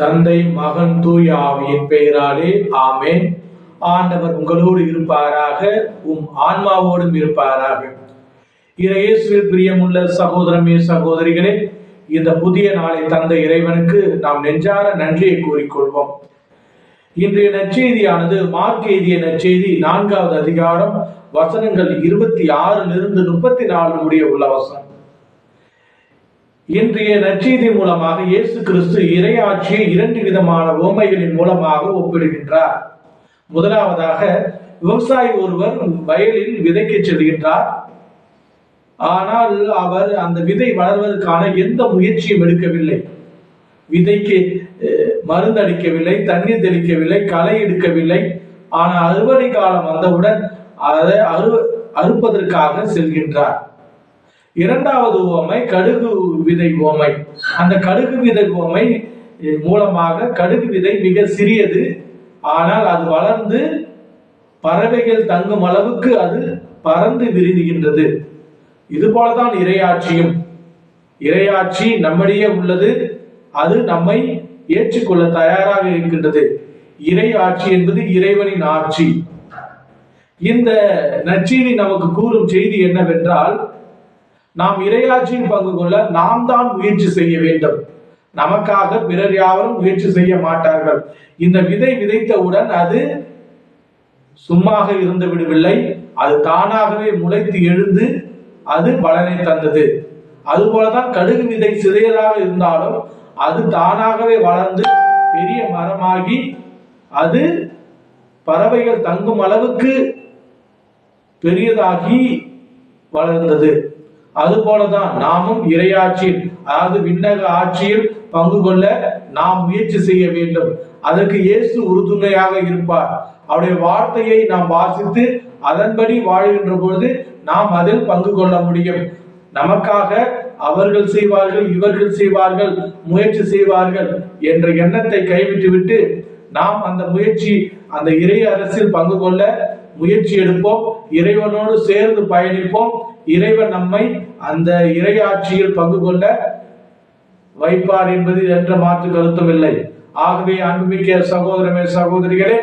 தந்தை, மகன், தூய ஆவியின் பெயராலே ஆமென். ஆண்டவர் உங்களோடு இருப்பாராக, ஆன்மாவோடும் இருப்பாராக. இயேசுவில் பிரியமுள்ள சகோதரமே சகோதரிகளே, இந்த புதிய நாளை தந்த இறைவனுக்கு நாம் நெஞ்சார நன்றியை கூறிக்கொள்வோம். இன்றைய நற்செய்தியானது மார்க் எழுதிய நற்செய்தி 4வது அதிகாரம் வசனங்கள் 26 34 முடிய உள்ள வசனம். இன்றைய நற்செய்தி மூலமாக இயேசு கிறிஸ்து இறையாட்சியை 2 விதமான உவமைகளின் மூலமாக ஒப்பிடுகின்றார். முதலாவதாக, விவசாயி ஒருவர் வயலில் விதைக்க செல்கின்றார். ஆனால் அவர் அந்த விதை வளர்வதற்கான எந்த முயற்சியும் எடுக்கவில்லை. விதைக்கு மருந்து அடிக்கவில்லை, தண்ணீர் தெளிக்கவில்லை, களை எடுக்கவில்லை. ஆனால் அறுவடை காலம் வந்தவுடன் அதை அறுப்பதற்காக செல்கின்றார். இரண்டாவது உவமை கடுகு விதை உவமை. அந்த கடுகு விதை உவமை மூலமாக கடுகு விதை மிக சிறியது, ஆனால் அது வளர்ந்து பறவைகள் தங்கும் அளவுக்கு அது பறந்து விரிகின்றது. இது போலதான் இறையாட்சியும். இறையாட்சி நம்மிடையே உள்ளது. அது நம்மை ஏற்றுக்கொள்ள தயாராக இருக்கின்றது. இறையாட்சி என்பது இறைவனின் ஆட்சி. இந்த நற்செய்தி நமக்கு கூறும் செய்தி என்னவென்றால், நாம் இறையாட்சியில் பங்கு கொள்ள நாம் தான் முயற்சி செய்ய வேண்டும். நமக்காக பிறர் யாரும் முயற்சி செய்ய மாட்டார்கள். இந்த விதை விதைத்தவுடன் அது சும்மாக இருந்து விடவில்லை. அது தானாகவே முளைத்து எழுந்து அது பலனை தந்தது. அதுபோலதான் கடுகு விதை சிறியதாக இருந்தாலும் அது தானாகவே வளர்ந்து பெரிய மரமாகி அது பறவைகள் தங்கும் அளவுக்கு பெரியதாகி வளர்ந்தது. அதுபோலதான் நாமும் இறையாட்சியில், அதாவது விண்ணக ஆட்சியில் பங்கு கொள்ள நாம் முயற்சி செய்ய வேண்டும். அதற்கு இயேசு உறுதுணையாக இருப்பார். அவருடைய வார்த்தையை நாம் வாசித்து அதன்படி வாழ்கின்ற பொழுது நாம் அதில் பங்கு கொள்ள முடியும். நமக்காக அவர்கள் செய்வார்கள், இவர்கள் செய்வார்கள், முயற்சி செய்வார்கள் என்ற எண்ணத்தை கைவிட்டுவிட்டு நாம் அந்த முயற்சி, அந்த இறை அரசில் பங்கு கொள்ள முயற்சி எடுப்போம். இறைவனோடு சேர்ந்து பயணிப்போம். இறைவன் நம்மை அந்த இறையாட்சியில் பங்கு கொள்ள வைப்பார் என்பது என்ற மாற்று கருத்தும் இல்லை. ஆகவே அன்புமிக்க சகோதரமே சகோதரிகளே,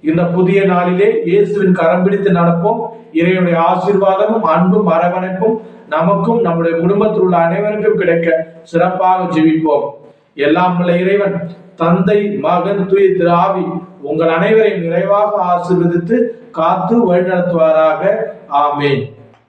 இந்த புதிய நாளிலே இயேசுவின் கரம் பிடித்து நடப்போம். இறைவனுடைய ஆசீர்வாதமும் அன்பும் அரவணைப்பும் நமக்கும் நம்முடைய குடும்பத்தில் உள்ள அனைவருக்கும் கிடைக்க சிறப்பாக ஜெபிப்போம். எல்லாம் உள்ள இறைவன் தந்தை, மகன், தூய திரு ஆவி உங்கள் அனைவரையும் நிறைவாக ஆசீர்வதித்து காத்து வழிநடத்துவாராக. ஆமென்.